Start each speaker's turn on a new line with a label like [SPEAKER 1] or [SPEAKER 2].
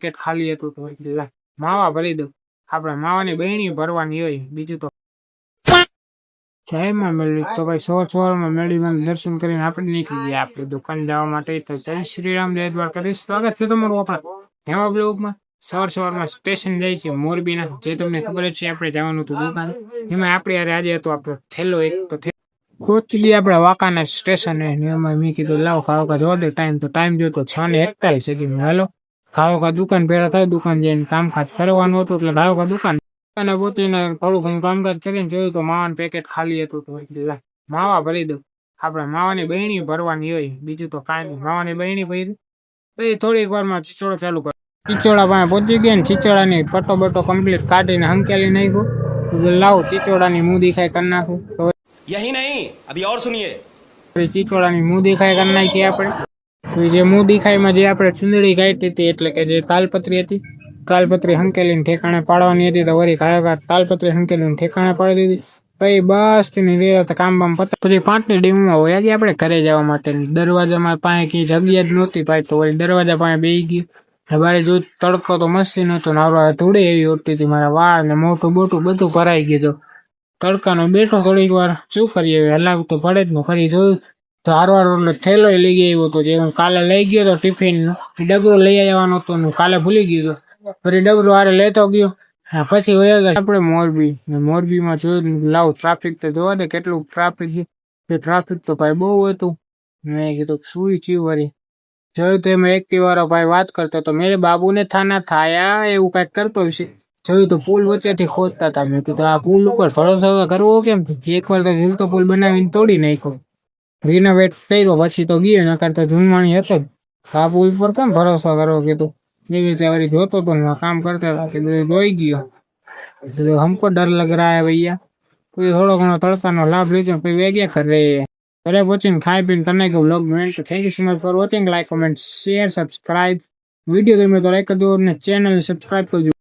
[SPEAKER 1] Packet ખાલી હતું તો માવા ભરી દઉં. આપણે માવાની બહેણી ભરવાની હોય, બીજું તો જયમાં મેળવી. તો ભાઈ સવારમાં મેળવીમાં દર્શન કરીને આપણે નીકળી ગયા આપણે દુકાન જવા માટે. તો જય શ્રી રામ, જય દ્વારકાધીશ. સ્વાગત છે તમારું આપણા નવા બ્લોગમાં. સવારમાં સ્ટેશન જાય છે મોરબીના, જે તમને ખબર જ છે આપણે જવાનું હતું દુકાન. એમાં આપણે યાર આજે હતો આપણો થેલો એક તો પહોંચી ગયા આપણે વાંકાના સ્ટેશને. એમાં મેં કીધું લાવ ખાવકા જોવા દે ટાઈમ. તો ટાઈમ જોતો 6:41 સુધી. હાલો ખાવકા દુકાન પહેલા થાય, દુકાન જઈને કામકાજ કરવાનું હતું એટલે ખાવકા દુકાન અને પોતીને થોડું ઘણું કામકાજ કરીને જોયું તો માવાનું પેકેટ ખાલી હતું તો માવા ભરી દઉં. આપણે માવાની બહેણી ભરવાની હોય, બીજું તો કાંઈ નહીં. માવાની બહેણી ભરી પછી થોડીક વારમાં ચીચોડો ચાલુ કર્યો. ચીચોડા પાસે પહોંચી ગયા ને ચીચોડાની પટ્ટો બટ્ટો કમ્પ્લીટ કાઢીને હંકેલી નાખ્યું. લાવ ચીચોડાની મું દેખાય કરી નાખું.
[SPEAKER 2] यही नहीं, अभी और सुनिए.
[SPEAKER 1] ચીચોડાની મું દેખાય કરી નાખી આપણે. તો જે મું દેખાયમાં જે આપણે ચુંદડી કાઢી હતી, એટલે કે જે તાલપત્રી હતી, તાલપત્રી હંકેલીને ઠેકાણે પાડવાની હતી. તો વળી કાયકાર તાલપત્રી હંકેલીને ઠેકાણે પાડી દીધી. પછી બસ ની કામ બામ પતા પછી 5ની ડીમમાં હોય આજે આપણે ઘરે જવા માટે. દરવાજામાં પાસે કઈ જગ્યા જ નહોતી ભાઈ, તો વળી દરવાજા પાસે બેસી ગયું. બારે જો તડકો તો મસ્તી નતો, નાવડા ધૂળે એવી ઉઠતી હતી. મારા વાળ ને મોટું બોટું બધું ભરાઈ ગયું. તડકાનો બેઠો થોડીક વાર, શું કરીએ હલાવ તો પડે જ. ફરી જોયું તો હારવાર થેલો લઈ ગયો હતો, જે હું કાલે લઈ ગયો હતો ટિફિન નો ડબરો લઈ આવવાનો હતો, કાલે ભૂલી ગયો હતો. ફરી ડબરો હારે લેતો ગયો. પછી આપણે મોરબી. મોરબીમાં જોયું લાવ ટ્રાફિક તો જોવા દે કેટલું ટ્રાફિક છે. ટ્રાફિક તો ભાઈ બહુ હતું. મેં કીધું સુઈ ચીવ વળી જોયું તો એમાં એક વાળો ભાઈ વાત કરતો હતો, મેરે બાબુને થાના થાયા એવું કઈક કરતો હશે. જોયું તો પુલ વચ્ચેથી ખોદતા હતા. મેં કીધું આ પુલ ઉપર ભરોસો કરવો કેમ? એક વાર તો ઝૂલતો પુલ બનાવીને તોડી નાખ્યો, રિનોવેટ કર્યો, પછી તો ગયો. નકર તો જૂનવાણી હતો જ. આ પુલ પર કેમ ભરોસો કરવો કીધું. એવી રીતે વળી જોતો હતો કામ કરતા હતા. કીધું જોઈ ગયો. હમકો ડર લગ રહા હે ભૈયા. પછી થોડો ઘણો તડકાનો લાભ લીધો. પછી વેગ્યા ઘરે પહોંચીને ખાઈ પીને તને કહું બ્લોગ મેન્ટ. Thank you so much for watching. Like, comment, share, subscribe. Video ગમે તો લાઈક કરજો અને ચેનલ સબસ્ક્રાઇબ કરજો.